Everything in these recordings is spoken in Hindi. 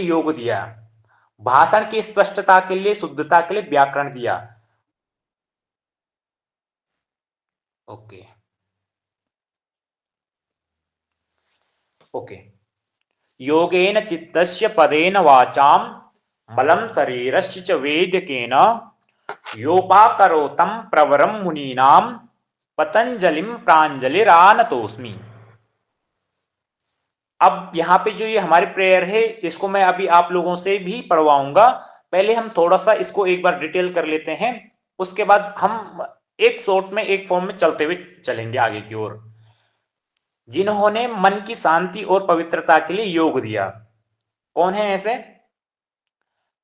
योग दिया, भाषण की स्पष्टता के लिए, शुद्धता के लिए व्याकरण दिया। Okay okay. योगेन चित्तस्य पदेन वाचाम मलं शरीरस्य च वेद्यकेन योपाकरोतं प्रवरं मुनीनां पतंजलिम प्रांजलिरानतोस्मि। अब यहाँ पे जो ये हमारी प्रेयर है, इसको मैं अभी आप लोगों से भी पढ़वाऊंगा। पहले हम थोड़ा सा इसको एक बार डिटेल कर लेते हैं, उसके बाद हम एक शॉर्ट में, एक फॉर्म में चलते हुए चलेंगे आगे की ओर। जिन्होंने मन की शांति और पवित्रता के लिए योग दिया, कौन है ऐसे?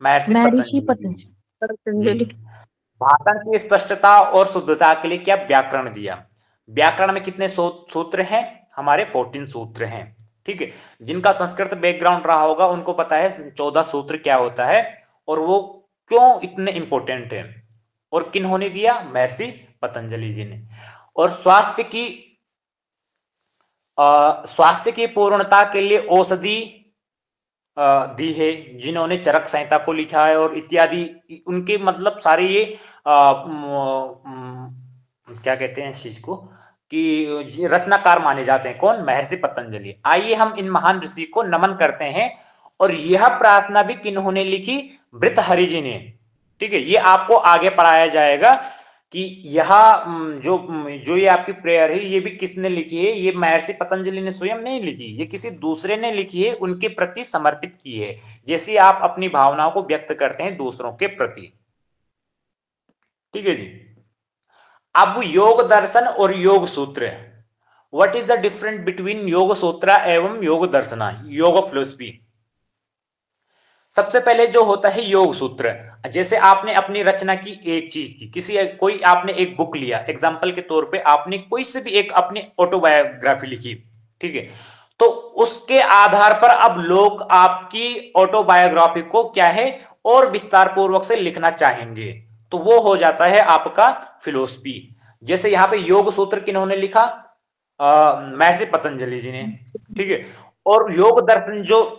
महर्षि महर्षि पतंजलि जी। जी। पतंजलि। भाषण की स्पष्टता और शुद्धता के लिए क्या? व्याकरण दिया। व्याकरण में कितने सूत्र हैं? हमारे 14 सूत्र हैं। ठीक है, जिनका संस्कृत बैकग्राउंड रहा होगा उनको पता है 14 सूत्र क्या होता है और वो क्यों इतने इंपॉर्टेंट है। और किन्होंने दिया? महर्षि पतंजलि जी ने। और स्वास्थ्य की पूर्णता के लिए औषधि दी है, जिन्होंने चरक संहिता को लिखा है और इत्यादि। उनके मतलब सारे ये क्या कहते हैं इस चीज को, कि रचनाकार माने जाते हैं। कौन? महर्षि पतंजलि। आइए हम इन महान ऋषि को नमन करते हैं। और यह प्रार्थना भी किन्होंने लिखी? भृतहरि जी ने। ठीक है, ये आपको आगे पढ़ाया जाएगा कि यह जो जो ये आपकी प्रेयर है, ये भी किसने लिखी है? ये महर्षि पतंजलि ने स्वयं नहीं लिखी, ये किसी दूसरे ने लिखी है, उनके प्रति समर्पित की है, जैसे आप अपनी भावनाओं को व्यक्त करते हैं दूसरों के प्रति। ठीक है जी। अब योग दर्शन और योग सूत्र, what is the difference between योग सूत्र एवं योग दर्शना, योग फिलोसफी? सबसे पहले जो होता है योग सूत्र, जैसे आपने अपनी रचना की एक चीज की, कोई आपने एक बुक लिया, एग्जाम्पल के तौर पे आपने कोई से भी एक अपनी ऑटोबायोग्राफी लिखी। ठीक है, तो उसके आधार पर अब लोग आपकी ऑटोबायोग्राफी को क्या है, और विस्तार पूर्वक से लिखना चाहेंगे, तो वो हो जाता है आपका फिलोसफी। जैसे यहां पे योग सूत्र किन्होंने लिखा? महर्षि पतंजलि जी ने। ठीक है, और योग दर्शन जो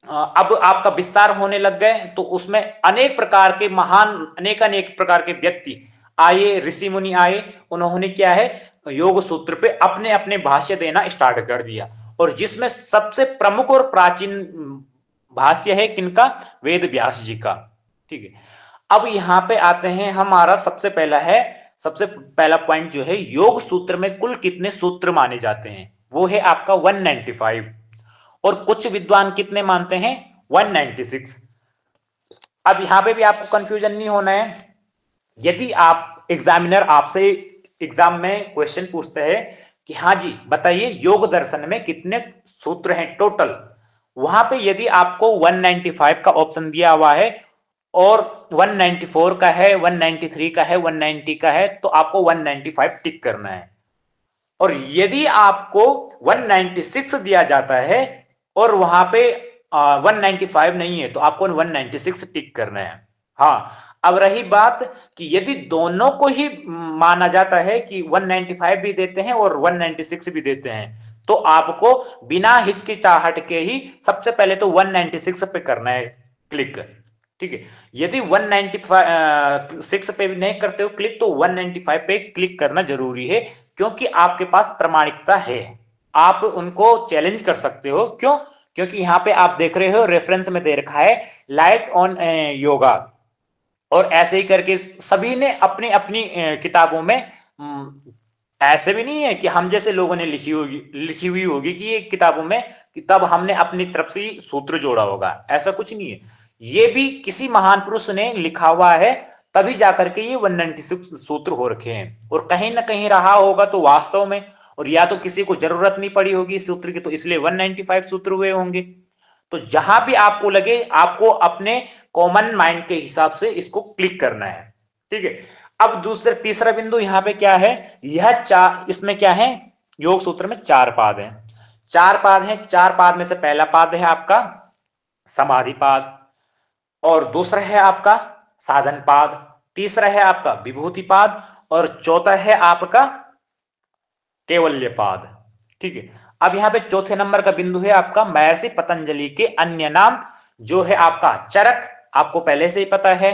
अब आपका विस्तार होने लग गए, तो उसमें अनेक प्रकार के महान, अनेक अनेक प्रकार के व्यक्ति आए, ऋषि मुनि आए, उन्होंने क्या है, योग सूत्र पे अपने अपने भाष्य देना स्टार्ट कर दिया। और जिसमें सबसे प्रमुख और प्राचीन भाष्य है किनका? वेद व्यास जी का। ठीक है, अब यहां पे आते हैं, हमारा सबसे पहला पॉइंट जो है, योग सूत्र में कुल कितने सूत्र माने जाते हैं? वो है आपका 195। और कुछ विद्वान कितने मानते हैं? 196। अब यहां पे भी आपको कंफ्यूजन नहीं होना है। यदि आप एग्जामिनर आपसे एग्जाम में क्वेश्चन पूछते हैं कि हाँ जी बताइए योग दर्शन में कितने सूत्र हैं टोटल, वहां पे यदि आपको 195 का ऑप्शन दिया हुआ है और 194 का है, 193 का है, 190 का है, तो आपको 195 टिक करना है। और यदि आपको 196 दिया जाता है और वहां पे 195 नहीं है, तो आपको 196 टिक करना है। हाँ, अब रही बात कि यदि दोनों को ही माना जाता है कि 195 भी देते हैं और 196 भी देते हैं, तो आपको बिना हिचकिचाहट के ही सबसे पहले तो 196 पे करना है क्लिक। ठीक है, यदि 196 पे भी नहीं करते हो क्लिक, तो 195 पे क्लिक करना जरूरी है, क्योंकि आपके पास प्रामाणिकता है, आप उनको चैलेंज कर सकते हो। क्यों? क्योंकि यहां पे आप देख रहे हो रेफरेंस में दे रखा है लाइट ऑन योगा, और ऐसे ही करके सभी ने अपनी अपनी किताबों में ऐसे भी नहीं है कि हम जैसे लोगों ने लिखी हुई होगी कि ये किताबों में, कि तब हमने अपनी तरफ से सूत्र जोड़ा होगा, ऐसा कुछ नहीं है। ये भी किसी महान पुरुष ने लिखा हुआ है, तभी जाकर के ये 196 सूत्र हो रखे हैं, और कहीं ना कहीं रहा होगा तो वास्तव में, और या तो किसी को जरूरत नहीं पड़ी होगी इस सूत्र की, तो इसलिए 195 सूत्र हुए होंगे। तो जहां भी आपको लगे, आपको अपने कॉमन माइंड के हिसाब से इसको क्लिक करना है। ठीक है, अब तीसरा बिंदु यहां पे क्या है, इसमें क्या है, योग सूत्र में 4 पाद हैं। 4 पाद हैं, 4 पाद में से पहला पाद है आपका समाधि पाद, और दूसरा है आपका साधन पाद, तीसरा है आपका विभूति पाद, और चौथा है आपका कैवल्य पाद। ठीक है, अब यहां पे चौथे नंबर का बिंदु है आपका महर्षि पतंजलि के अन्य नाम जो है आपका चरक, आपको पहले से ही पता है,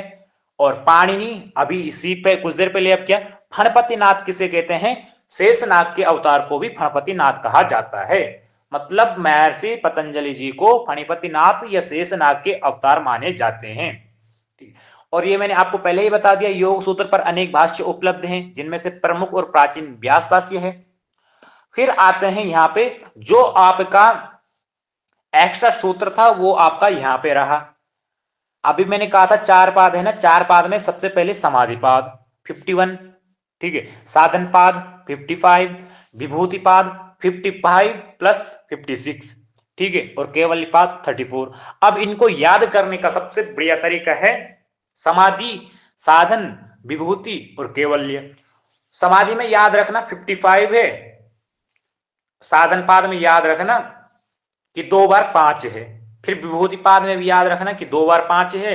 और पाणिनि अभी इसी पे कुछ देर पहले अब क्या, फणपतिनाथ किसे कहते हैं, शेषनाग के अवतार को भी फणपतिनाथ कहा जाता है। मतलब महर्षि पतंजलि जी को फणिपतिनाथ या शेषनाग के अवतार माने जाते हैं। और ये मैंने आपको पहले ही बता दिया, योग सूत्र पर अनेक भाष्य उपलब्ध हैं, जिनमें से प्रमुख और प्राचीन व्यास भाष्य है। फिर आते हैं यहां पे, जो आपका एक्स्ट्रा सूत्र था वो आपका यहां पे रहा। अभी मैंने कहा था चार पाद है ना, चार पाद में सबसे पहले समाधि पाद 51, ठीक है, साधन पाद 55, विभूति पाद 55 प्लस 56, ठीक है, और केवल्य पाद 34। अब इनको याद करने का सबसे बढ़िया तरीका है समाधि, साधन, विभूति और केवल्य। समाधि में याद रखना 55 है, साधन पाद में याद रखना कि 2 बार 5 है, फिर विभूति पाद में भी याद रखना कि 2 बार 5 है,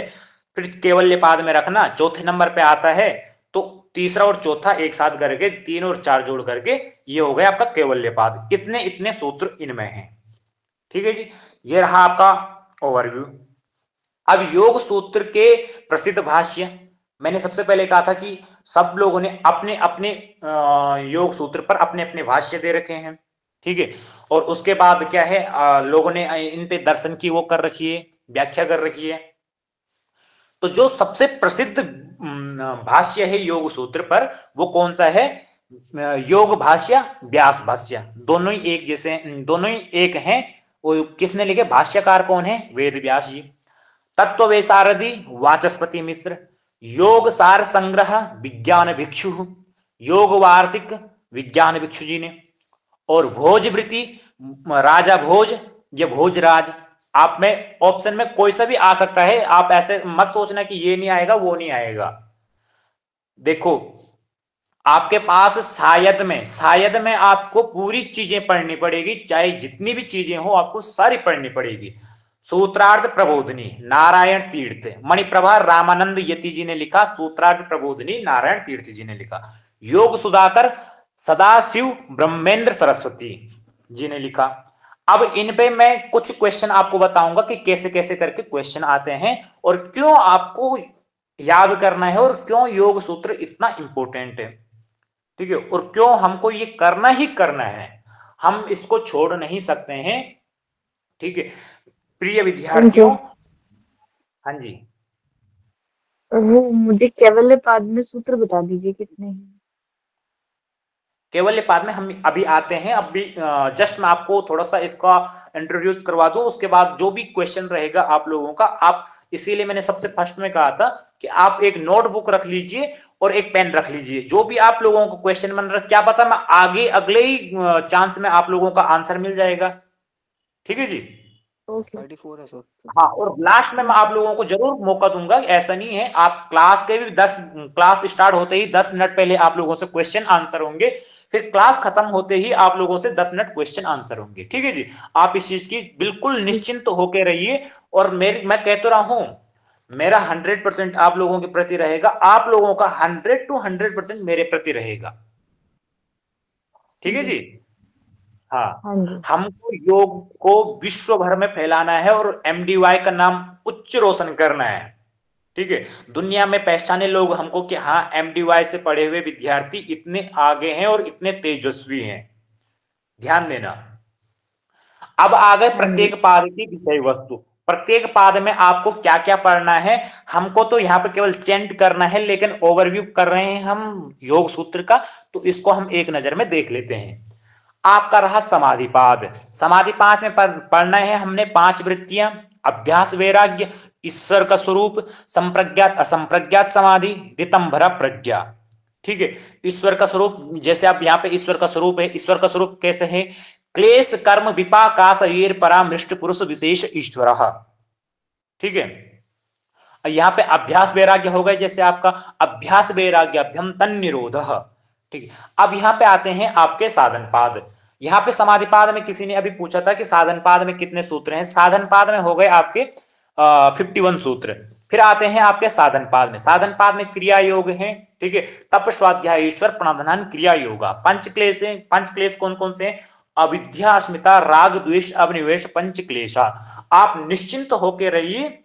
फिर केवल्य पाद में रखना चौथे नंबर पे आता है, तो तीसरा और चौथा एक साथ करके 3 और 4 जोड़ करके ये हो गया आपका केवल्य पाद। इतने इतने सूत्र इनमें हैं, ठीक है जी। ये रहा आपका ओवरव्यू। अब योग सूत्र के प्रसिद्ध भाष्य, मैंने सबसे पहले कहा था कि सब लोगों ने अपने अपने योग सूत्र पर अपने अपने भाष्य दे रखे हैं, ठीक है। और उसके बाद क्या है, लोगों ने इन पे दर्शन की वो कर रखी है, व्याख्या कर रखी है। तो जो सबसे प्रसिद्ध भाष्य है योग सूत्र पर वो कौन सा है, योग भाष्य, व्यास भाष्य, दोनों ही एक जैसे, दोनों ही एक हैं। वो किसने लिखे, भाष्यकार कौन है, वेद व्यास जी। तत्व वैसारदी वाचस्पति मिश्र, योग सार संग्रह विज्ञान भिक्षु, योग वार्तिक विज्ञान भिक्षु जी ने, और भोजवृत्ति राजा भोज या भोजराज। आप में ऑप्शन में कोई सा भी आ सकता है, आप ऐसे मत सोचना कि ये नहीं आएगा वो नहीं आएगा। देखो आपके पास शायद में आपको पूरी चीजें पढ़नी पड़ेगी, चाहे जितनी भी चीजें हो आपको सारी पढ़नी पड़ेगी। सूत्रार्थ प्रबोधनी नारायण तीर्थ, मणिप्रभा रामानंद यति जी ने लिखा, सूत्रार्थ प्रबोधनी नारायण तीर्थ जी ने लिखा। योग सुधाकर सदाशिव ब्रह्मेंद्र सरस्वती जी ने लिखा। अब इन पे मैं कुछ क्वेश्चन आपको बताऊंगा कि कैसे कैसे करके क्वेश्चन आते हैं और क्यों आपको याद करना है और क्यों योग सूत्र इतना इंपॉर्टेंट है, ठीक है, और क्यों हमको ये करना ही करना है, हम इसको छोड़ नहीं सकते हैं, ठीक है। प्रिय हाँ जी। विद्यार्थियों, हाँ जी, वो मुझे केवल पाद में सूत्र बता दीजिए कितने हैं। केवल्य पाद में हम अभी आते हैं। अभी जस्ट मैं आपको थोड़ा सा इसका इंट्रोड्यूस करवा दूं, उसके बाद जो भी क्वेश्चन रहेगा आप लोगों का, आप, इसीलिए मैंने सबसे फर्स्ट में कहा था कि आप एक नोटबुक रख लीजिए और एक पेन रख लीजिए। जो भी आप लोगों को क्वेश्चन बन रहा, क्या पता मैं आगे अगले ही चांस में आप लोगों का आंसर मिल जाएगा, ठीक है जी। ओके। 34 है सर। हाँ, और लास्ट में मैं आप लोगों को जरूर मौका दूंगा, ऐसा नहीं है, आप क्लास के भी 10, क्लास स्टार्ट होते ही 10 मिनट पहले आप लोगों से क्वेश्चन आंसर होंगे, फिर क्लास खत्म होते ही आप लोगों से 10 मिनट क्वेश्चन आंसर होंगे, ठीक है जी। आप इस चीज की बिल्कुल निश्चिंत होके रहिए। और मैं कह तो रहा हूं, मेरा 100% आप लोगों के प्रति रहेगा, आप लोगों का 100 to 100% मेरे प्रति रहेगा, ठीक है जी। जी। हाँ, हाँ जी। हमको योग को विश्व भर में फैलाना है और एमडीवाई का नाम उच्च रोशन करना है, ठीक है। दुनिया में पहचाने लोग हमको कि हाँ एमडीवाई से पढ़े हुए विद्यार्थी इतने आगे हैं और इतने तेजस्वी हैं, ध्यान देना। अब आ गए हाँ जी। प्रत्येक पाद की विषय वस्तु। प्रत्येक पाद में आपको क्या क्या पढ़ना है, हमको तो यहाँ पे केवल चेंट करना है, लेकिन ओवरव्यू कर रहे हैं हम योग सूत्र का, तो इसको हम एक नजर में देख लेते हैं। आपका रहा समाधि पाद। समाधि पांच में पढ़ना है हमने 5 वृत्तियां, अभ्यास वैराग्य, ईश्वर का स्वरूप, संप्रज्ञात असंप्रज्ञात समाधि, ऋतंभरा प्रज्ञा, ठीक है। ईश्वर का स्वरूप, जैसे आप यहाँ पे ईश्वर का स्वरूप है, ईश्वर का स्वरूप कैसे है, क्लेश कर्म विपाकाश परामृष्ट पुरुष विशेष ईश्वर, ठीक है। यहाँ पे अभ्यास वैराग्य हो गए, जैसे आपका अभ्यास वैराग्य अभ्यंतन निरोध, ठीक है। अब यहाँ पे आते हैं आपके साधन पाद। यहाँ पे समाधि पाद में किसी ने अभी पूछा था कि साधन पाद में कितने सूत्र हैं, साधन पाद में हो गए आपके 51 सूत्र। फिर आते हैं आपके साधन पाद में, साधन पाद में क्रिया योग है, ठीक है, तप स्वाध्याय ईश्वर प्रणधान क्रिया योगा। पंच क्लेश है, पंच क्लेश कौन कौन से हैं, अविद्या अस्मिता राग द्वेष अभिनिवेश पंच क्लेशा। आप निश्चिंत होके रहिए,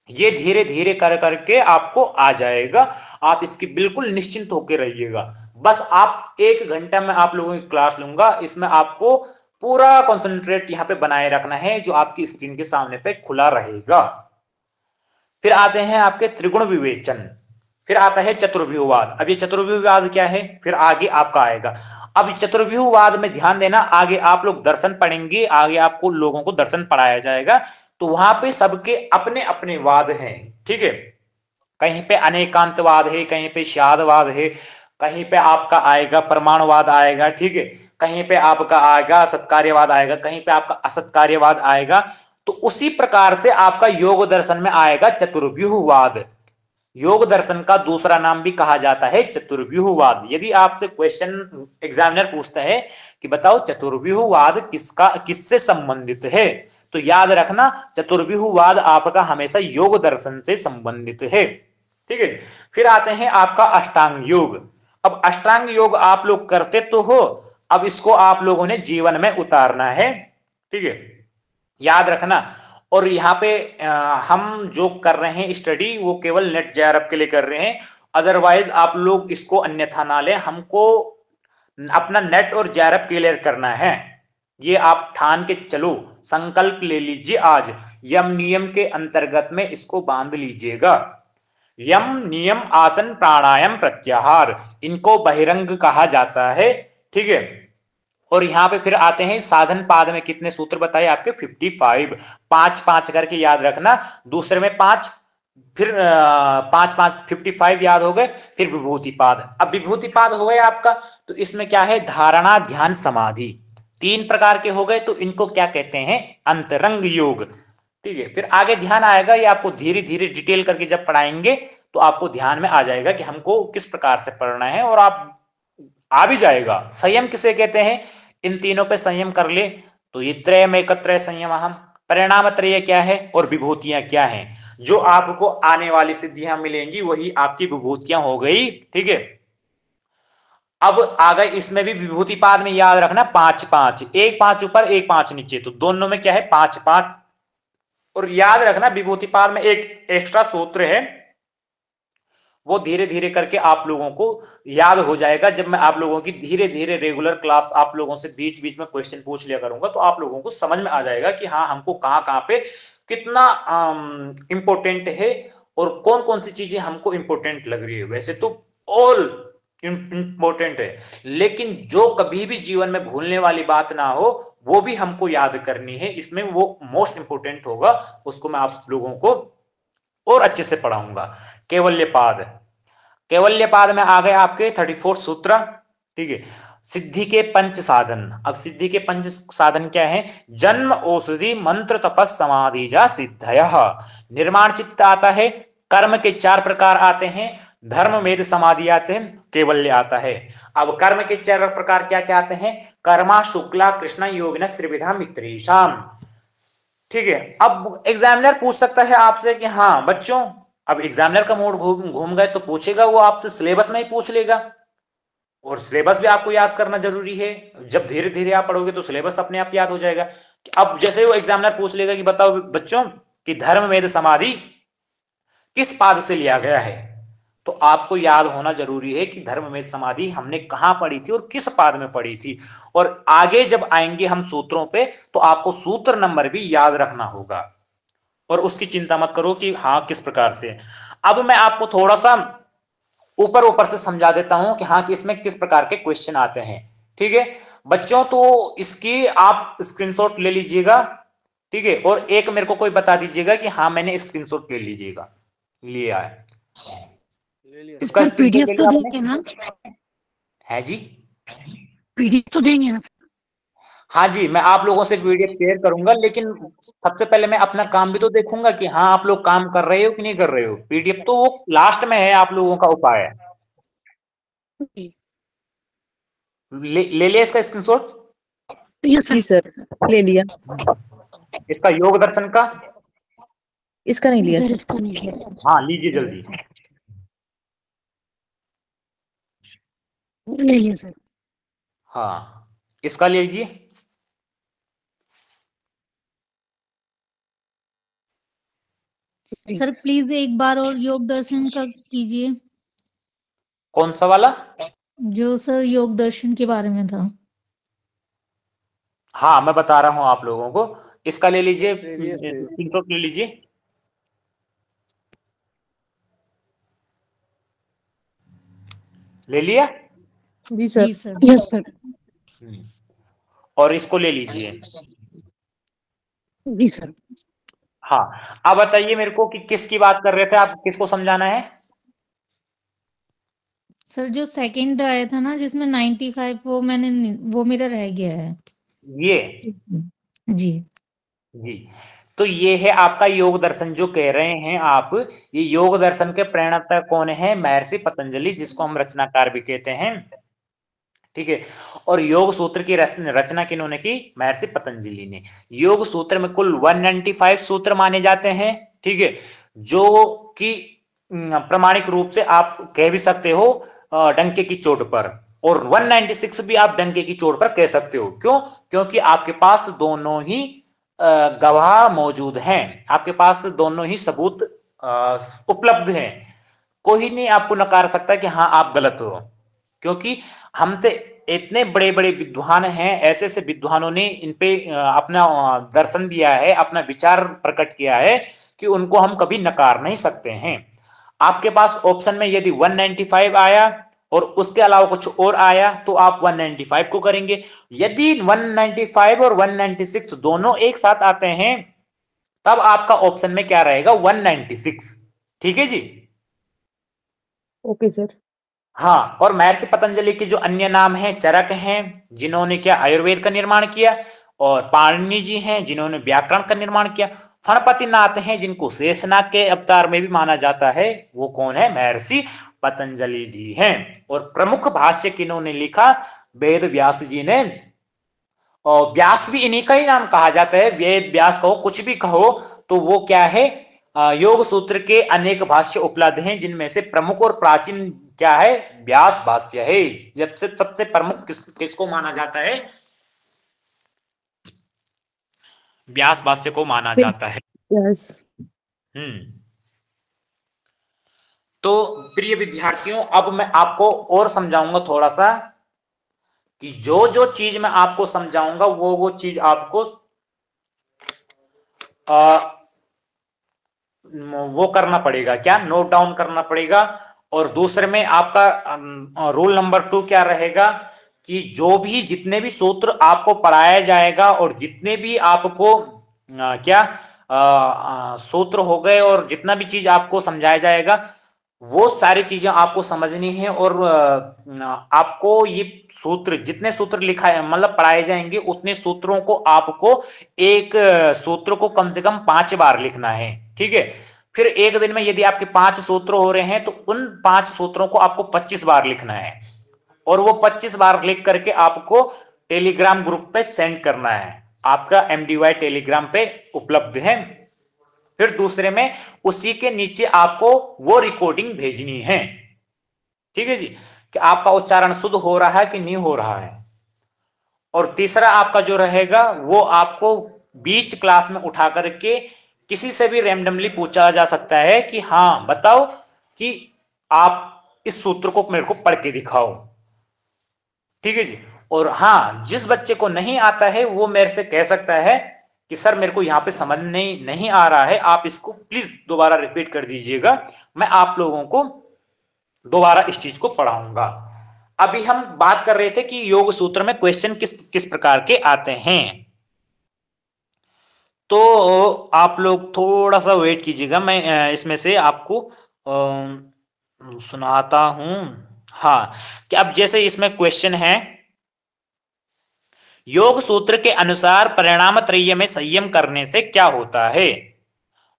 ये धीरे धीरे कर करके आपको आ जाएगा। आप इसकी बिल्कुल निश्चिंत होकर रहिएगा। बस आप 1 घंटा में आप लोगों की क्लास लूंगा, इसमें आपको पूरा कंसंट्रेट यहाँ पे बनाए रखना है जो आपकी स्क्रीन के सामने पे खुला रहेगा। फिर आते हैं आपके त्रिगुण विवेचन, फिर आता है चतुर्व्यूहवाद। अब ये चतुर्व्यूहवाद क्या है, फिर आगे आपका आएगा। अब चतुर्व्यूहवाद में ध्यान देना, आगे आप लोग दर्शन पढ़ेंगे, आगे आपको लोगों को दर्शन पढ़ाया जाएगा, तो वहां पे सबके अपने अपने वाद हैं, ठीक है। कहीं पे अनेकांतवाद है, कहीं पे शादवाद है, कहीं पे आपका आएगा परमाणुवाद आएगा, ठीक है। कहीं पे आपका आएगा सत्कार्यवाद आएगा, कहीं पे आपका असत्कार्यवाद आएगा। तो उसी प्रकार से आपका योग दर्शन में आएगा चतुर्व्यूहवाद। योग दर्शन का दूसरा नाम भी कहा जाता है चतुर्व्यूहवाद। यदि आपसे क्वेश्चन एग्जामिनर पूछता है कि बताओ चतुर्व्यूहवाद किससे संबंधित है, तो याद रखना चतुर्व्यूहवाद आपका हमेशा योग दर्शन से संबंधित है, ठीक है। फिर आते हैं आपका अष्टांग योग। अब अष्टांग योग आप लोग करते तो हो, अब इसको आप लोगों ने जीवन में उतारना है, ठीक है, याद रखना। और यहाँ पे हम जो कर रहे हैं स्टडी वो केवल नेट जेआरएफ के लिए कर रहे हैं, अदरवाइज आप लोग इसको अन्यथा ना लें। हमको अपना नेट और जेआरएफ क्लियर करना है, ये आप ठान के चलो, संकल्प ले लीजिए आज। यम नियम के अंतर्गत में इसको बांध लीजिएगा। यम नियम आसन प्राणायाम प्रत्याहार, इनको बहिरंग कहा जाता है, ठीक है। और यहां पे फिर आते हैं साधन पाद में कितने सूत्र बताए आपके 55, 5 5 करके याद रखना। दूसरे में 5, फिर 5 5 55 याद हो गए। फिर विभूति पाद। अब विभूति पाद हो गए आपका, तो इसमें क्या है, धारणा ध्यान समाधि, 3 प्रकार के हो गए, तो इनको क्या कहते हैं, अंतरंग योग, ठीक है। फिर आगे ध्यान आएगा, ये आपको धीरे धीरे डिटेल करके जब पढ़ाएंगे तो आपको ध्यान में आ जाएगा कि हमको किस प्रकार से पढ़ना है, और आप आ भी जाएगा। संयम किसे कहते हैं, इन तीनों पे संयम कर ले तो ये त्रयम एकत्र संयम हम। परिणाम त्रय क्या है और विभूतियां क्या हैं, जो आपको आने वाली सिद्धियां मिलेंगी वही आपकी विभूतियां हो गई, ठीक है। अब आ गए इसमें भी विभूति पाद में याद रखना 5 5, एक 5 ऊपर एक 5 नीचे, तो दोनों में क्या है 5 5। और याद रखना विभूति पाद में एक एक्स्ट्रा सूत्र है, वो धीरे धीरे करके आप लोगों को याद हो जाएगा। जब मैं आप लोगों की धीरे धीरे रेगुलर क्लास आप लोगों से बीच बीच में क्वेश्चन पूछ लिया करूंगा, तो आप लोगों को समझ में आ जाएगा कि हाँ हमको कहाँ कहाँ पे कितना इंपॉर्टेंट है और कौन कौन सी चीजें हमको इंपॉर्टेंट लग रही है। वैसे तो ऑल इंपॉर्टेंट है, लेकिन जो कभी भी जीवन में भूलने वाली बात ना हो वो भी हमको याद करनी है, इसमें वो मोस्ट इंपॉर्टेंट होगा, उसको मैं आप लोगों को और अच्छे से पढ़ाऊंगा। केवल्यपाद, केवल्यपाद में आ गए आपके 34 सूत्र, ठीक है। सिद्धि के पंच साधन। अब सिद्धि के पंच साधन क्या है, जन्म औषधि मंत्र तपस समाधि जा सिद्धय। निर्माण चित्त आता है, कर्म के 4 प्रकार आते हैं, धर्म मेध समाधि आते हैं, केवल्य आता है। अब कर्म के 4 प्रकार क्या क्या आते हैं, कर्मा शुक्ला कृष्ण योगिन त्रिविधा मित्रेशाम, ठीक है। अब एग्जामिनर पूछ सकता है आपसे कि हाँ बच्चों, अब एग्जामिनर का मूड घूम गए तो पूछेगा वो आपसे सिलेबस में ही पूछ लेगा, और सिलेबस भी आपको याद करना जरूरी है। जब धीरे धीरे आप पढ़ोगे तो सिलेबस अपने आप याद हो जाएगा। अब जैसे वो एग्जामिनर पूछ लेगा कि बताओ बच्चों कि धर्म वेद समाधि किस पाद से लिया गया है, तो आपको याद होना जरूरी है कि धर्म में समाधि हमने कहां पढ़ी थी और किस पाद में पढ़ी थी। और आगे जब आएंगे हम सूत्रों पे तो आपको सूत्र नंबर भी याद रखना होगा, और उसकी चिंता मत करो कि हाँ किस प्रकार से। अब मैं आपको थोड़ा सा ऊपर ऊपर से समझा देता हूं कि हाँ कि इसमें किस प्रकार के क्वेश्चन आते हैं, ठीक है बच्चों। तो इसकी आप स्क्रीनशॉट ले लीजिएगा, ठीक है, और एक मेरे को कोई बता दीजिएगा कि हाँ मैंने स्क्रीनशॉट ले लीजिएगा, लिया है। ले लिया इसका सर स्क्रीनशॉट पीडीएफ ले तो लिया आपने, देंगे ना, है जी। पीडीएफ तो देंगे ना। हाँ जी, मैं आप लोगों से पीडीएफ शेयर करूंगा, लेकिन सबसे पहले मैं अपना काम भी तो देखूंगा कि हाँ आप लोग काम कर रहे हो कि नहीं कर रहे हो। पीडीएफ तो वो लास्ट में है, आप लोगों का उपाय है। ले लिया इसका स्क्रीनशॉट, यस जी सर। सर, ले लिया। इसका योग दर्शन का। इसका नहीं लिया सर सर। इसका नहीं है। हाँ लीजिए जल्दी। नहीं है सर। हाँ इसका ले लीजिए। सर प्लीज एक बार और योग दर्शन का कीजिए, कौन सा वाला? जो सर योग दर्शन के बारे में था। हाँ, मैं बता रहा हूं आप लोगों को। इसका ले लीजिए, प्रीवियस पेज। स्क्रीनशॉट ले लीजिए। ले लिया? जी सर। जी सर। Yes sir. और इसको ले लीजिए। जी सर। हाँ, अब बताइए मेरे को कि किसकी बात कर रहे थे आप, किसको समझाना है? सर जो सेकंड आया था ना जिसमें 95, वो मेरा रह गया है। ये जी। जी, तो ये है आपका योग दर्शन जो कह रहे हैं आप। ये योग दर्शन के प्रणेता कौन है? महर्षि पतंजलि, जिसको हम रचनाकार भी कहते हैं। ठीक है। और योग सूत्र की रचना किन्होंने की? महर्षि पतंजलि ने। योग सूत्र में कुल 195 सूत्र माने जाते हैं। ठीक है, जो कि प्रामाणिक रूप से आप कह भी सकते हो डंके की चोट पर, और 196 भी आप डंके की चोट पर कह सकते हो। क्यों? क्योंकि आपके पास दोनों ही गवाह मौजूद हैं, आपके पास दोनों ही सबूत उपलब्ध हैं। कोई नहीं आपको नकार सकता कि हाँ आप गलत हो, क्योंकि हमसे इतने बड़े बड़े विद्वान हैं, ऐसे ऐसे विद्वानों ने इन पे अपना दर्शन दिया है, अपना विचार प्रकट किया है कि उनको हम कभी नकार नहीं सकते हैं। आपके पास ऑप्शन में यदि 195 आया और उसके अलावा कुछ और आया तो आप 195 को करेंगे। यदि 195 और 196 दोनों एक साथ आते हैं तब आपका ऑप्शन में क्या रहेगा? 196। ठीक है जी। Okay sir. हाँ, और महर्षि पतंजलि के जो अन्य नाम हैं, चरक हैं जिन्होंने क्या आयुर्वेद का निर्माण किया, और पाणिनि जी हैं जिन्होंने व्याकरण का निर्माण किया। फणपति नाथ हैं जिनको शेषनाग के अवतार में भी माना जाता है। वो कौन है? महर्षि पतंजलि जी हैं। और प्रमुख भाष्य किन्होंने लिखा? वेद व्यास जी ने। और व्यास भी इन्हीं का ही नाम कहा जाता है। वेद व्यास कहो, कुछ भी कहो, तो वो क्या है? योग सूत्र के अनेक भाष्य उपलब्ध हैं, जिनमें से प्रमुख और प्राचीन क्या है? व्यास भाष्य है। जब से सबसे प्रमुख किसको माना जाता है? व्यास भाष्य को माना जाता है। यस। हम्म। तो प्रिय विद्यार्थियों, अब मैं आपको और समझाऊंगा थोड़ा सा, कि जो जो चीज मैं आपको समझाऊंगा वो चीज आपको वो करना पड़ेगा, क्या? नोट डाउन करना पड़ेगा। और दूसरे में आपका रूल नंबर 2 क्या रहेगा? कि जो भी जितने भी सूत्र आपको पढ़ाया जाएगा और जितने भी आपको क्या सूत्र हो गए और जितना भी चीज आपको समझाया जाएगा, वो सारी चीजें आपको समझनी है। और आपको ये सूत्र, जितने सूत्र लिखा है मतलब पढ़ाए जाएंगे, उतने सूत्रों को आपको एक सूत्र को कम से कम 5 बार लिखना है। ठीक है। फिर एक दिन में यदि आपके 5 सूत्र हो रहे हैं तो उन 5 सूत्रों को आपको 25 बार लिखना है, और वो 25 बार लिख करके आपको टेलीग्राम ग्रुप पे सेंड करना है। आपका MDY टेलीग्राम पे उपलब्ध है। फिर दूसरे में उसी के नीचे आपको वो रिकॉर्डिंग भेजनी है। ठीक है जी, कि आपका उच्चारण शुद्ध हो रहा है कि नहीं हो रहा है। और तीसरा आपका जो रहेगा, वो आपको बीच क्लास में उठा करके किसी से भी रैंडमली पूछा जा सकता है कि हाँ बताओ कि आप इस सूत्र को मेरे को पढ़ के दिखाओ। ठीक है जी। और हाँ, जिस बच्चे को नहीं आता है वो मेरे से कह सकता है कि सर मेरे को यहाँ पे समझ नहीं आ रहा है, आप इसको प्लीज दोबारा रिपीट कर दीजिएगा, मैं आप लोगों को दोबारा इस चीज को पढ़ाऊंगा। अभी हम बात कर रहे थे कि योग सूत्र में क्वेश्चन किस किस प्रकार के आते हैं। तो आप लोग थोड़ा सा वेट कीजिएगा, मैं इसमें से आपको सुनाता हूं। हाँ, कि अब जैसे इसमें क्वेश्चन है, योग सूत्र के अनुसार परिणाम त्रय में संयम करने से क्या होता है?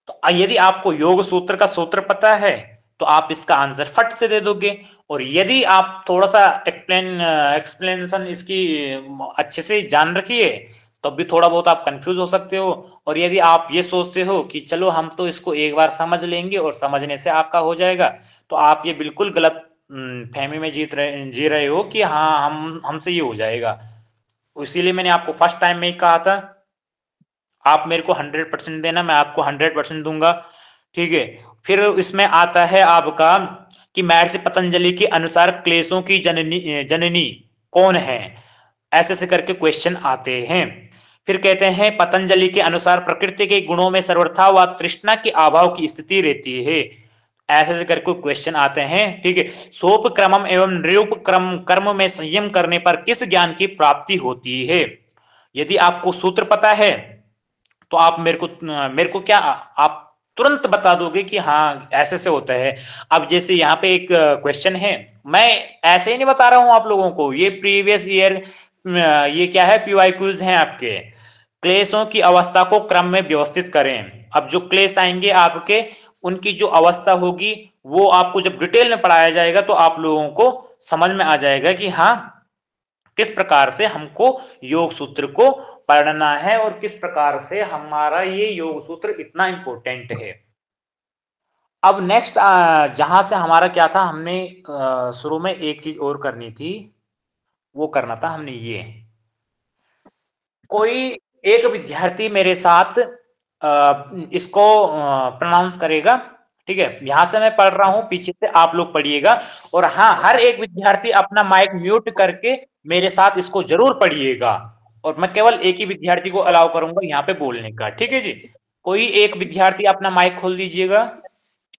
तो यदि आपको योग सूत्र का सूत्र पता है तो आप इसका आंसर फट से दे दोगे। और यदि आप थोड़ा सा एक्सप्लेनेशन इसकी अच्छे से जान रखिए तब भी थोड़ा बहुत आप कंफ्यूज हो सकते हो। और यदि आप ये सोचते हो कि चलो हम तो इसको एक बार समझ लेंगे और समझने से आपका हो जाएगा, तो आप ये बिल्कुल गलत फहमी में जी रहे हो कि हाँ हमसे ये हो जाएगा। इसीलिए मैंने आपको फर्स्ट टाइम में ही कहा था, आप मेरे को 100% देना, मैं आपको 100% दूंगा। ठीक है। फिर इसमें आता है आपका कि महर्षि पतंजलि के अनुसार क्लेशों की जननी कौन है, ऐसे करके क्वेश्चन आते हैं। फिर कहते हैं पतंजलि के अनुसार प्रकृति के गुणों में सर्वथा व तृष्णा के अभाव की स्थिति रहती है, ऐसे करके क्वेश्चन आते हैं। ठीक है। सोप क्रमम एवं निरूप क्रम कर्म में संयम करने पर किस ज्ञान की प्राप्ति होती है। यदि आपको सूत्र पता है तो आप मेरे को क्या आप तुरंत बता दोगे कि हाँ ऐसे से होता है। अब जैसे यहाँ पे एक क्वेश्चन है, मैं ऐसे ही नहीं बता रहा हूं आप लोगों को, ये प्रीवियस ईयर ये क्या है, पीवाई क्विज हैं आपके। क्लेशों की अवस्था को क्रम में व्यवस्थित करें। अब जो क्लेश आएंगे आपके, उनकी जो अवस्था होगी वो आपको जब डिटेल में पढ़ाया जाएगा तो आप लोगों को समझ में आ जाएगा कि हाँ किस प्रकार से हमको योग सूत्र को पढ़ना है और किस प्रकार से हमारा ये योग सूत्र इतना इंपॉर्टेंट है। अब नेक्स्ट जहां से हमारा क्या था, हमने शुरू में एक चीज और करनी थी, वो करना था हमने ये, कोई एक विद्यार्थी मेरे साथ इसको प्रोनाउंस करेगा। ठीक है, यहां से मैं पढ़ रहा हूं, पीछे से आप लोग पढ़िएगा। और हाँ, हर एक विद्यार्थी अपना माइक म्यूट करके मेरे साथ इसको जरूर पढ़िएगा, और मैं केवल एक ही विद्यार्थी को अलाउ करूंगा यहाँ पे बोलने का। ठीक है जी। कोई एक विद्यार्थी अपना माइक खोल दीजिएगा।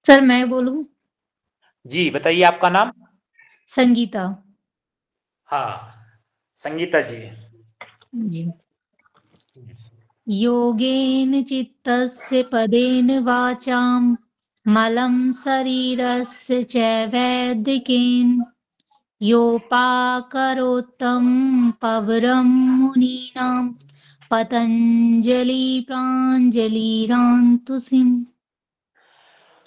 सर मैं बोलूं? जी बताइए, आपका नाम? संगीता। हाँ संगीता जी। जी। योगेन चित्तस्य पदेन वाचाम मलं शरीरस्य च वैदिकेन योपाकरोत्तं पवरं मुनीनां पतंजलि प्राञ्जलिरान्तुसिम।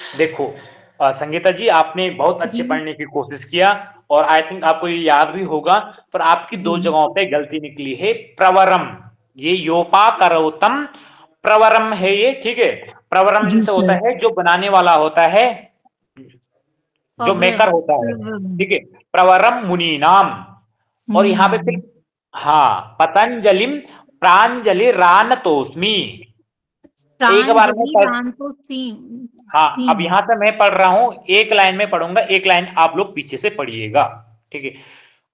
देखो संगीता जी, आपने बहुत अच्छे पढ़ने की कोशिश किया और आई थिंक आपको ये याद भी होगा, पर आपकी दो जगहों पे गलती निकली है। प्रवरम, ये योपा करोतम प्रवरम है ये। ठीक है, प्रवरम जी से होता सर। है जो बनाने वाला होता है, जो मेकर पवरम होता है। पवरम ठीक है, प्रवरम मुनि नाम। और यहाँ पे फिर मुनीनाम हाँ, पतंजलिम प्रांजलि रानतोस्मी। एक बार में प्रांजलि पढ़, रान्तोसिम। हाँ अब सिम। यहां से मैं पढ़ रहा हूं, एक लाइन में पढ़ूंगा, एक लाइन आप लोग पीछे से पढ़िएगा। ठीक है।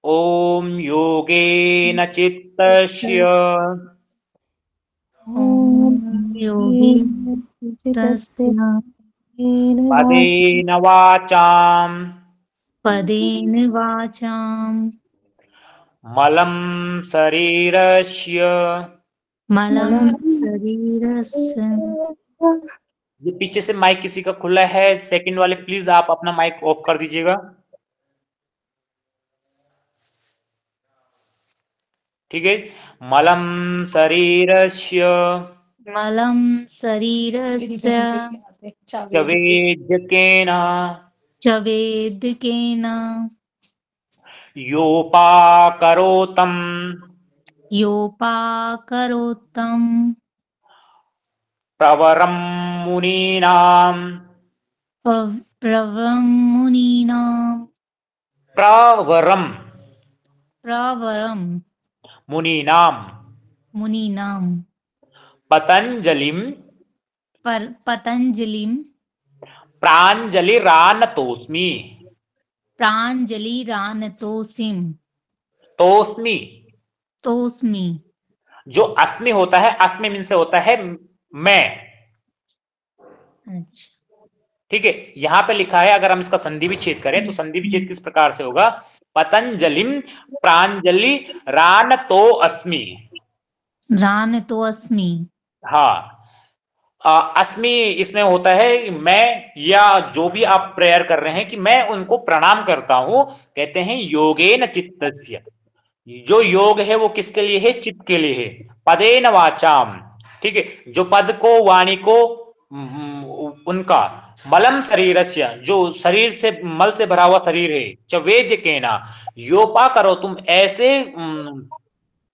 ओम योगेन चित्तस्य ॐ योगी तस्य पदेन वाचाम पदेन वाचाम मलं शरीरस्य। मलं शरीरस्य। ये पीछे से माइक किसी का खुला है, सेकंड वाले प्लीज आप अपना माइक ऑफ कर दीजिएगा। ठीक है, मलं शरीरस्य मलं शरीरस्य चवेद्यकेन च वेदकेन योपाकरोतम् योपाकरोत्तं प्रवरं मुनीनां प्रवरं मुनीनां प्रवरं प्रवरं मुनीनां मुनीनां पतंजलिं पतंजलिं प्राञ्जलिरानतोस्मि। प्राञ्जलिरानतोऽस्मि। तोस्मि, तोस्मि। जो अस्मि होता है, अस्मि मीन से होता है मैं। अच्छा। ठीक है, यहां पे लिखा है, अगर हम इसका संधि विच्छेद करें तो संधि विच्छेद किस प्रकार से होगा, पतंजलिम प्रांजलि रानतो अस्मि। रानतोऽस्मि। हाँ, अस्मि इसमें होता है मैं, या जो भी आप प्रेयर कर रहे हैं कि मैं उनको प्रणाम करता हूं, कहते हैं योगेन चित्तस्य। जो योग है वो किसके लिए है, चित्त के लिए है। पदेन वाचाम, ठीक है, जो पद को वाणी को उनका, मलम शरीरस्य, जो शरीर से मल से भरा हुआ शरीर है, च वेद्य केना, योपा करो तुम ऐसे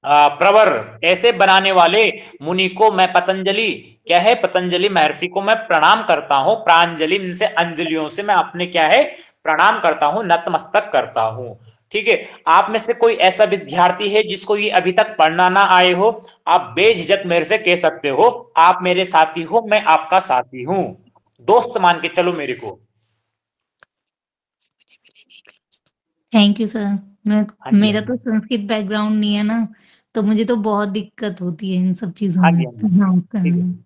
प्रवर, ऐसे बनाने वाले मुनि को मैं पतंजलि, क्या है, पतंजलि महर्षि को मैं प्रणाम करता हूं। प्रांजलि से अंजलियों से मैं अपने क्या है प्रणाम करता हूं, नतमस्तक करता हूं। ठीक है, आप में से कोई ऐसा विद्यार्थी है जिसको ये अभी तक पढ़ना ना आए हो, आप बेझिझक मेरे से कह सकते हो, आप मेरे साथी हो, मैं आपका साथी हूं। दोस्त मान के चलो मेरे को। Thank you sir. हाँ जी, हाँ मेरा जी। तो संस्कृत बैकग्राउंड नहीं है ना, तो मुझे तो बहुत दिक्कत होती है इन सब चीजों हाँ में जी, हाँ जी। प्रोनाउंस करने ठीक है। में।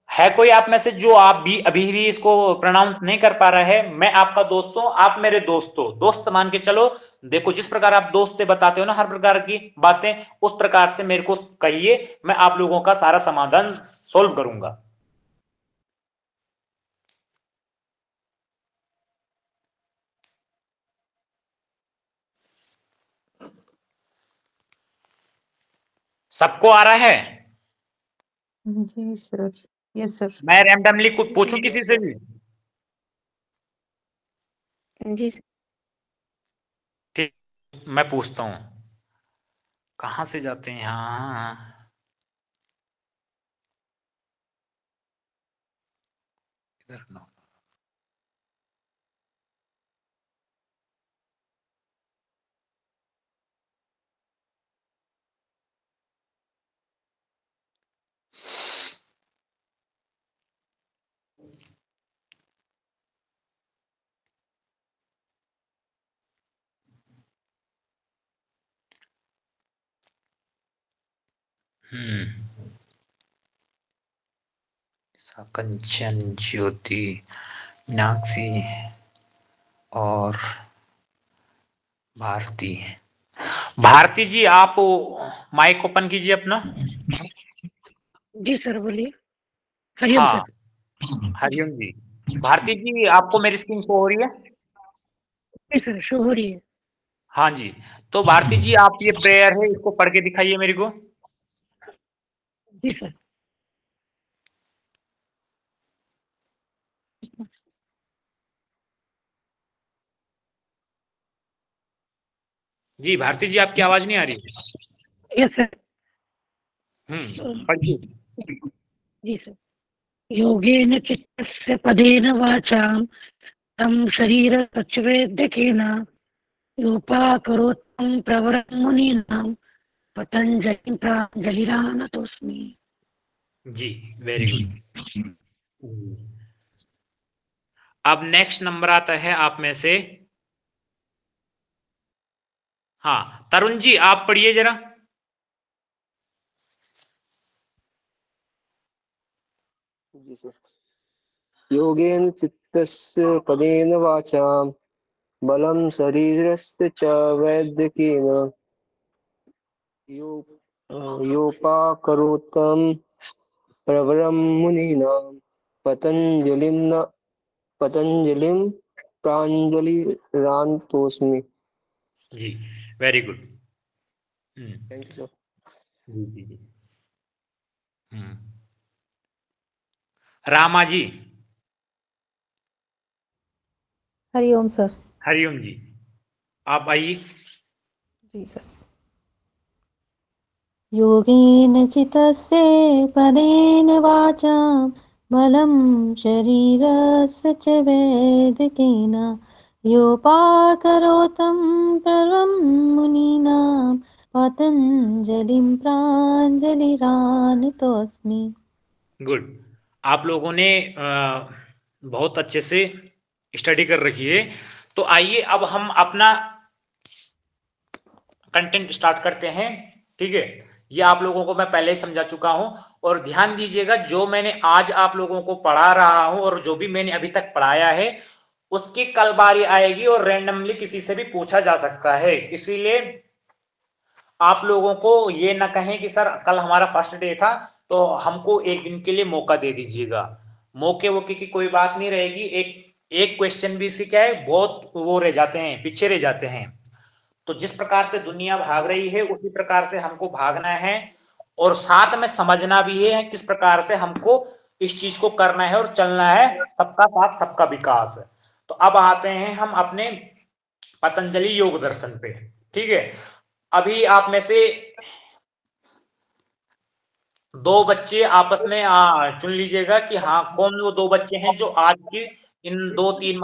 है कोई आप में से जो आप भी अभी भी इसको प्रोनाउंस नहीं कर पा रहा है? मैं आपका दोस्त हूं, आप मेरे दोस्त हो, दोस्त मान के चलो। देखो, जिस प्रकार आप दोस्त से बताते हो ना हर प्रकार की बातें, उस प्रकार से मेरे को कहिए, मैं आप लोगों का सारा समाधान सोल्व करूंगा। सबको आ रहा है? जी सर। Yes sir. मैं रैंडमली कुछ पूछूं किसी से भी? जी सर। ठीक, मैं पूछता हूं। कहां से जाते हैं यहाँ? इधर नो। कंचन, ज्योति, मीनाक्षी और भारती। भारती जी, आप माइक ओपन कीजिए अपना। जी सर, बोलिए। हरिओम हाँ, सर। हरिओम जी। भारती जी, आपको मेरी स्क्रीन शो हो रही है? जी सर, शो हो रही है। हाँ जी। तो भारती जी, आप ये प्रेयर है, इसको पढ़ के दिखाइए मेरे को। जी सर। जी भारती जी, आपकी आवाज नहीं आ रही। Yes sir. पढ़िए। जी सर। योगेन चित्तस्य पदेन वाचां तं शरीरसच्वेद्यकेन योपाकरोत्तं प्रवरं मुनीनां पतञ्जलिं प्राञ्जलिरानतोऽस्मि। जी, वेरी गुड। अब नेक्स्ट नंबर आता है आप में से। हाँ, तरुण जी, आप पढ़िए जरा। जी सर। योगेन चित्तस्य पदेन वाचां बलं शरीरस्य च वैद्यकेन योपाकरोत्तं प्रवरं मुनीनां पतञ्जलिं प्राञ्जलिरानतोऽस्मि। जी, very good. Thank you sir. जी जी जी। रामा जी। हरिओम सर। हरिओम जी, आप आइए। जी सर। योगेन चितस्य पदेन वाचां बलं शरीरस्य च वैदिकेन योपाकरोतं परं मुनीनां पतञ्जलिं प्राञ्जलिरानतोऽस्मि। गुड। आप लोगों ने बहुत अच्छे से स्टडी कर रखी है। तो आइए अब हम अपना कंटेंट स्टार्ट करते हैं। ठीक है, ये आप लोगों को मैं पहले ही समझा चुका हूं। और ध्यान दीजिएगा, जो मैंने आज आप लोगों को पढ़ा रहा हूं और जो भी मैंने अभी तक पढ़ाया है, उसकी कल बारी आएगी और रैंडमली किसी से भी पूछा जा सकता है। इसीलिए आप लोगों को ये ना कहें कि सर कल हमारा फर्स्ट डे था, तो हमको एक दिन के लिए मौका दे दीजिएगा। मौके वोके की कोई बात नहीं रहेगी। एक एक क्वेश्चन भी इससे क्या है, बहुत वो रह जाते हैं, पीछे रह जाते हैं। तो जिस प्रकार से दुनिया भाग रही है, उसी प्रकार से हमको भागना है। और साथ में समझना भी है किस प्रकार से हमको इस चीज को करना है और चलना है। सबका साथ सबका विकास। तो अब आते हैं हम अपने पतंजलि योग दर्शन पे। ठीक है, अभी आप में से दो बच्चे आपस में चुन लीजिएगा कि हाँ, कौन वो दो बच्चे हैं जो आज की इन दो तीन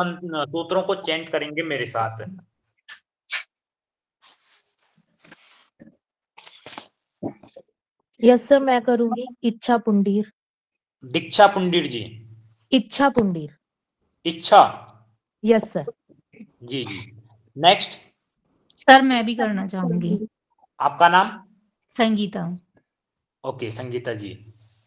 सूत्रों को चैंट करेंगे मेरे साथ। यस सर, मैं करूंगी। इच्छा पुंडीर। दीक्षा पुंडिर जी, इच्छा पुंडीर। इच्छा। Yes sir. जी जी। नेक्स्ट। सर मैं भी करना चाहूंगी। आपका नाम? संगीता। ओके संगीता जी,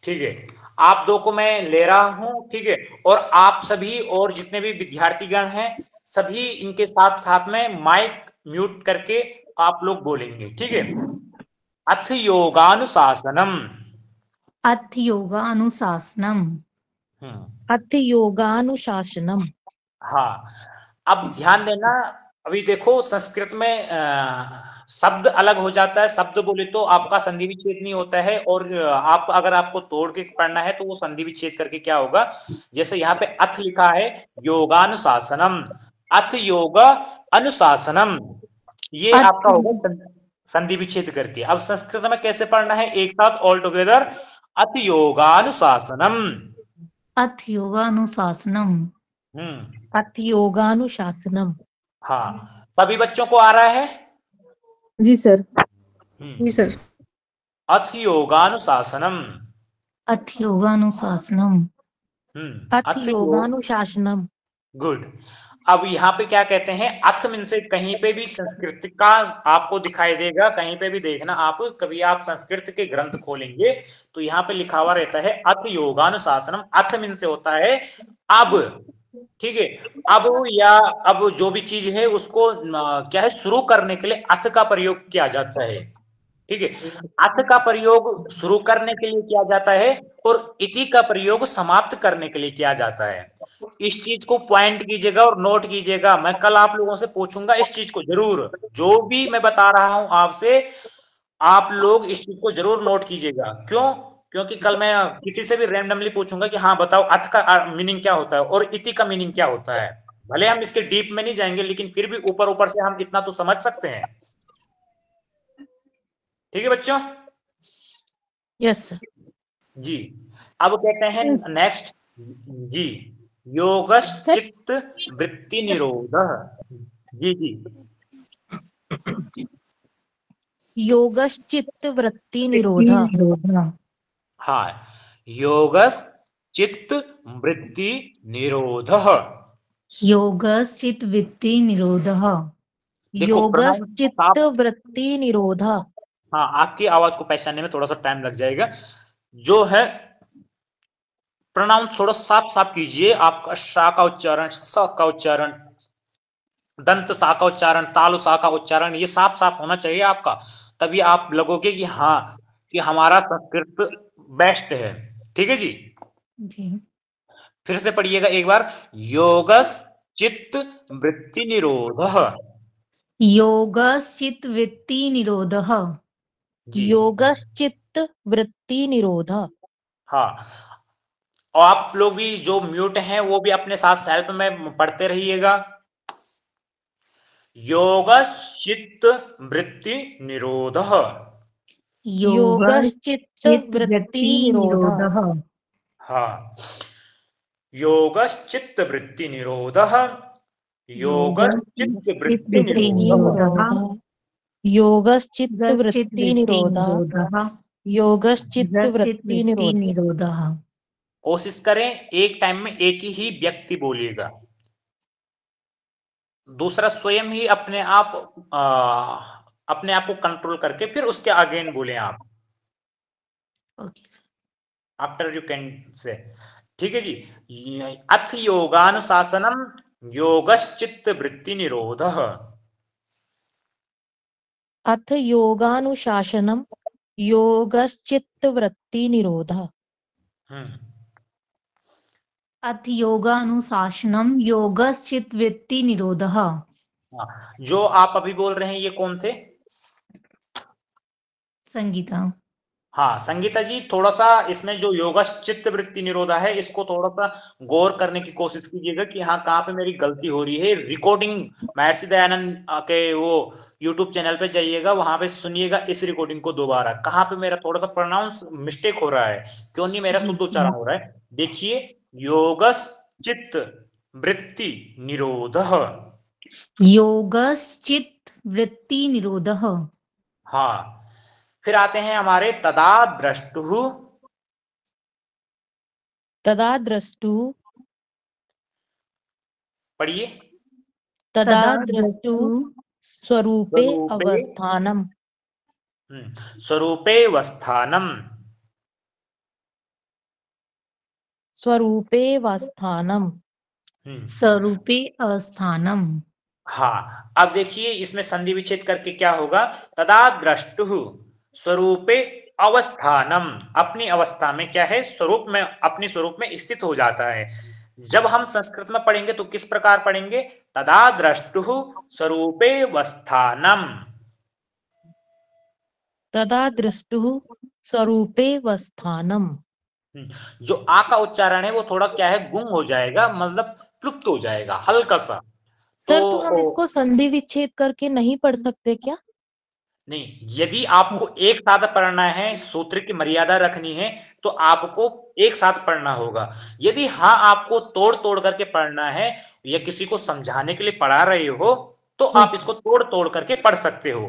ठीक है। आप दो को मैं ले रहा हूं, ठीक है। और आप सभी और जितने भी विद्यार्थीगण हैं सभी इनके साथ साथ में माइक म्यूट करके आप लोग बोलेंगे, ठीक है। अथ योगानुशासनम। अथ योगानुशासनम। अथ योगानुशासनम। हाँ, अब ध्यान देना। अभी देखो संस्कृत में शब्द अलग हो जाता है। शब्द बोले तो आपका संधि विच्छेद नहीं होता है, और आप अगर आपको तोड़ के पढ़ना है तो वो संधि विच्छेद करके क्या होगा। जैसे यहाँ पे अथ लिखा है योगानुशासनम, अथ योग अनुशासनम, ये अथ आपका होगा संधि विच्छेद करके। अब संस्कृत में कैसे पढ़ना है एक साथ ऑल टुगेदर, अथ योगानुशासनम। अथ योगानुशासनम। अथ योगानुशासनम। हाँ, सभी बच्चों को आ रहा है? जी सर। जी सर। अथ योगानुशासनम। अथ योगानुशासनम। अथ योगानुशासनम। गुड। अब यहाँ पे क्या कहते हैं, अथ मीन से कहीं पे भी संस्कृत का आपको दिखाई देगा, कहीं पे भी देखना आप, कभी आप संस्कृत के ग्रंथ खोलेंगे तो यहाँ पे लिखा हुआ रहता है अथ योगानुशासनम। अथ मीन से होता है अब, ठीक है। अब या अब जो भी चीज है उसको क्या है, शुरू करने के लिए अथ का प्रयोग किया जाता है, ठीक है। अथ का प्रयोग शुरू करने के लिए किया जाता है और इति का प्रयोग समाप्त करने के लिए किया जाता है। इस चीज को पॉइंट कीजिएगा और नोट कीजिएगा। मैं कल आप लोगों से पूछूंगा इस चीज को जरूर, जो भी मैं बता रहा हूं आपसे, आप लोग इस चीज को जरूर नोट कीजिएगा। क्यों? क्योंकि कल मैं किसी से भी रैंडमली पूछूंगा कि हाँ बताओ अथ का मीनिंग क्या होता है और इति का मीनिंग क्या होता है। भले हम इसके डीप में नहीं जाएंगे लेकिन फिर भी ऊपर ऊपर से हम इतना तो समझ सकते हैं, ठीक है बच्चों? Yes sir. जी। अब कहते हैं नेक्स्ट जी, योगश्चित्त वृत्ति निरोधः। जी जी। योगश्चित्त वृत्ति निरोधः। हाँ, योगश्चित्त वृत्ति निरोधः। योगश्चित्त वृत्ति निरोधः। देखो योगश्चित्त वृत्ति निरोधः। हाँ, आपकी आवाज को पहचानने में थोड़ा सा टाइम लग जाएगा। जो है प्रोनाउंस थोड़ा साफ साफ कीजिए। आपका शा का उच्चारण, स का उच्चारण, दंत सा का उच्चारण, तालु सा का उच्चारण, ये साफ साफ होना चाहिए आपका। तभी आप लगोगे कि हाँ कि हमारा संस्कृत बेस्ट है, ठीक है जी। जी। फिर से पढ़िएगा एक बार, योगश्चित्त वृत्ति निरोधः। योगश्चित्त वृत्ति निरोधः। योगश्चित्त वृत्ति निरोधः। हाँ, और आप लोग भी जो म्यूट हैं वो भी अपने साथ सेल्फ में पढ़ते रहिएगा। योगश्चित्त वृत्ति निरोधः। योगश्चित्त वृत्ति निरोधः। हाँ, योगश्चित्त वृत्ति निरोधः। योगश्चित्त वृत्ति निरोधः। योगश्चित्त वृत्ति निरोधः। योगश्चित्त वृत्ति निरोधः। कोशिश करें एक टाइम में एक ही व्यक्ति बोलिएगा, दूसरा स्वयं ही अपने आप को कंट्रोल करके फिर उसके अगेन बोले आप, आफ्टर यू कैन से, ठीक है जी। अथ योगानुशासनम योगश्चित्त वृत्ति निरोधः। अथ योगानुशासनम योगश्चित्त वृत्ति निरोधः। अथ योगानुशासनम योगश्चित्त वृत्ति निरोधः। जो आप अभी बोल रहे हैं ये कौन थे? संगीता। हाँ संगीता जी, थोड़ा सा इसमें जो योगश्चित्त वृत्ति निरोधा है इसको थोड़ा सा गौर करने की कोशिश कीजिएगा कि हाँ कहाँ पे मेरी गलती हो रही है। रिकॉर्डिंग महर्षि दयानंद के वो यूट्यूब चैनल पे जाइएगा, वहां पे सुनिएगा इस रिकॉर्डिंग को दोबारा, कहाँ पे मेरा थोड़ा सा प्रोनाउंस मिस्टेक हो रहा है, क्यों नहीं मेरा शुद्ध उच्चारण हो रहा है। देखिए, योगश्चित्त वृत्ति निरोधः। योगश्चित्त वृत्ति निरोधः। हाँ, फिर आते हैं हमारे तदा द्रष्टुः। तदा द्रष्टुः पढ़िए। तदा द्रष्टुः स्वरूपे अवस्थानम्। स्वरूपे वस्थानम। स्वरूपे वस्थानम्। स्वरूपे अवस्थानम। हाँ, अब देखिए इसमें संधि विच्छेद करके क्या होगा, तदा द्रष्टुः स्वरूपे अवस्थानम, अपनी अवस्था में क्या है, स्वरूप में, अपने स्वरूप में स्थित हो जाता है। जब हम संस्कृत में पढ़ेंगे तो किस प्रकार पढ़ेंगे, तदा द्रष्टुः स्वरूपे वस्थानम। तदा द्रष्टुः स्वरूपे वस्थानम्। जो आ का उच्चारण है वो थोड़ा क्या है, गुम हो जाएगा, मतलब प्लुप्त हो जाएगा हल्का सा। सर तो हम तो इसको संधि विच्छेद करके नहीं पढ़ सकते क्या? नहीं, यदि आपको एक साथ पढ़ना है, सूत्र की मर्यादा रखनी है, तो आपको एक साथ पढ़ना होगा। यदि हाँ आपको तोड़ तोड़ करके पढ़ना है या किसी को समझाने के लिए पढ़ा रहे हो, तो आप इसको तोड़ तोड़ करके पढ़ सकते हो।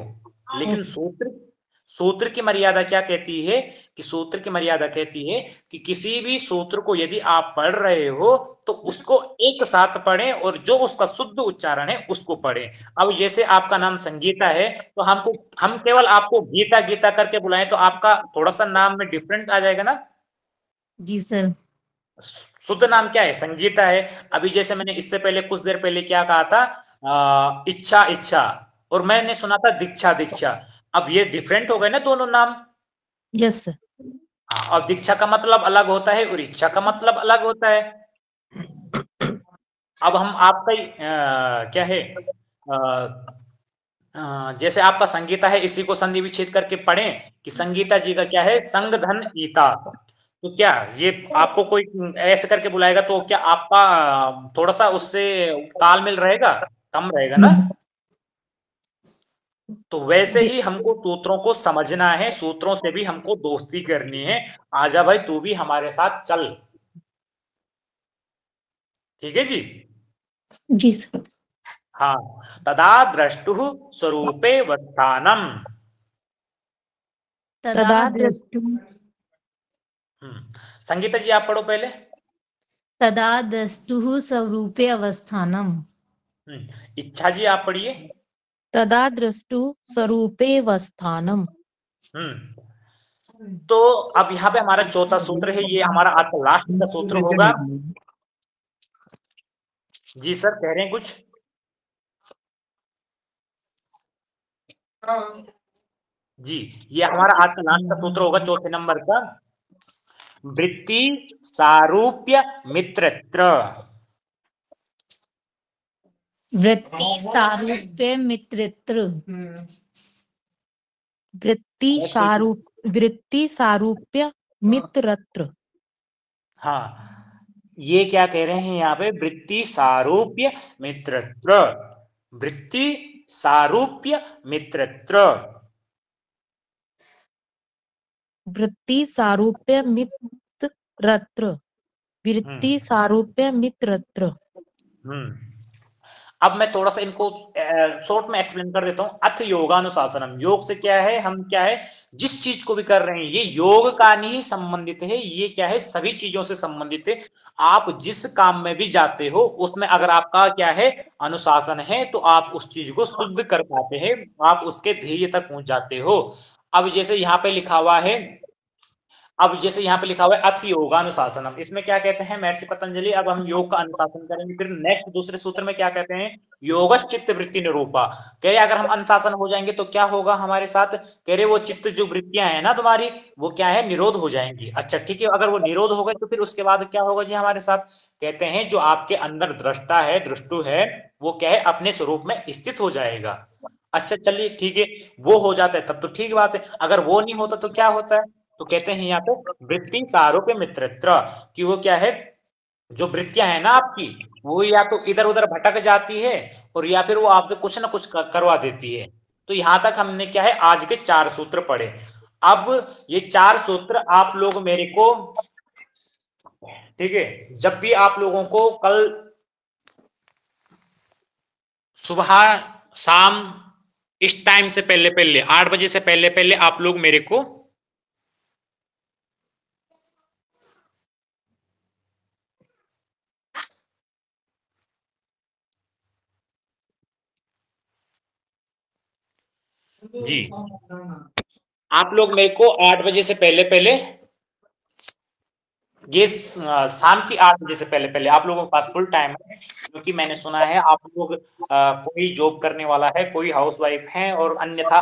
लेकिन सूत्र सूत्र की मर्यादा क्या कहती है, कि सूत्र की मर्यादा कहती है कि किसी भी सूत्र को यदि आप पढ़ रहे हो तो उसको एक साथ पढ़ें और जो उसका शुद्ध उच्चारण है उसको पढ़ें। अब जैसे आपका नाम संगीता है, तो हम केवल आपको गीता गीता करके बुलाएं तो आपका थोड़ा सा नाम में डिफरेंट आ जाएगा ना। जी सर। शुद्ध नाम क्या है, संगीता है। अभी जैसे मैंने इससे पहले कुछ देर पहले क्या कहा था, इच्छा इच्छा, और मैंने सुना था दीक्षा दीक्षा। अब ये डिफरेंट हो गए ना दोनों नाम। Yes sir. हाँ, और दीक्षा का मतलब अलग होता है और इच्छा का मतलब अलग होता है। अब हम आपका क्या है, जैसे आपका संगीता है, इसी को संधि विच्छेद करके पढ़ें कि संगीता जी का क्या है, संग धन ईता। तो क्या ये आपको कोई ऐसे करके बुलाएगा तो क्या आपका थोड़ा सा उससे तालमेल रहेगा, कम रहेगा ना। तो वैसे ही हमको सूत्रों को समझना है, सूत्रों से भी हमको दोस्ती करनी है। आजा भाई तू भी हमारे साथ चल, ठीक है जी। जी सर। हाँ, तदा द्रष्टुः स्वरूपे वस्थानम। तदा दृष्टु संगीता जी आप पढ़ो पहले। तदा दृष्टुः स्वरूपे अवस्थानम। इच्छा जी आप पढ़िए। तदा द्रष्टुः स्वरूपे वस्थानम्। तो अब यहाँ पे हमारा चौथा सूत्र है, ये हमारा आज का लास्ट का सूत्र होगा। जी सर, कह रहे हैं कुछ। जी, ये हमारा आज का लास्ट का सूत्र होगा, चौथे नंबर का, वृत्ति सारूप्य मित्रत्र। वृत्ति सारूप्य मित्रत्र। वृत्ति सारूप्य मित्रत्र। हाँ, ये क्या कह रहे हैं यहाँ पे, वृत्ति सारूप्य मित्रत्र, वृत्ति सारूप्य मित्रत्र। वृत्ति सारूप्य मित्रत्र। वृत्ति सारूप्य मित्रत्र। अब मैं थोड़ा सा इनको शॉर्ट में एक्सप्लेन कर देता हूं। अथ योगानुशासनम, योग से क्या है, हम क्या है, जिस चीज को भी कर रहे हैं ये योग का नहीं संबंधित है, ये क्या है, सभी चीजों से संबंधित है। आप जिस काम में भी जाते हो उसमें अगर आपका क्या है, अनुशासन है, तो आप उस चीज को शुद्ध कर पाते हैं, आप उसके ध्येय तक पहुंच जाते हो। अब जैसे यहाँ पे लिखा हुआ है, अब जैसे यहाँ पे लिखा हुआ है अथ योगानुशासनम, इसमें क्या कहते हैं महर्षि पतंजलि, अब हम योग का अनुशासन करेंगे। फिर नेक्स्ट दूसरे सूत्र में क्या कहते हैं, योगश चित्त वृत्ति निरूपा। कह रहे अगर हम अनुशासन हो जाएंगे तो क्या होगा हमारे साथ, कह रहे वो चित्त जो वृत्तियां है ना तुम्हारी, वो क्या है, निरोध हो जाएंगी। अच्छा ठीक है, अगर वो निरोध हो गए तो फिर उसके बाद क्या होगा जी हमारे साथ, कहते हैं जो आपके अंदर दृष्टा है, दृष्टु है, वो क्या है, अपने स्वरूप में स्थित हो जाएगा। अच्छा चलिए ठीक है, वो हो जाता है तब तो ठीक बात है। अगर वो नहीं होता तो क्या होता है, तो कहते हैं यहाँ पे वृत्ति सारूप्य मित्रत्र, कि वो क्या है, जो वृत्तियां है ना आपकी, वो या तो इधर उधर भटक जाती है और या फिर वो आपसे कुछ ना कुछ करवा देती है। तो यहां तक हमने क्या है, आज के 4 सूत्र पढ़े। अब ये 4 सूत्र आप लोग मेरे को, ठीक है, जब भी आप लोगों को कल सुबह शाम इस टाइम से पहले पहले 8 बजे से पहले पहले आप लोग मेरे को जी आप लोग मेरे को 8 बजे से पहले पहले ये शाम की 8 बजे से पहले पहले आप लोगों के पास फुल टाइम है, क्योंकि मैंने सुना है आप लोग कोई जॉब करने वाला है, कोई हाउसवाइफ है और अन्यथा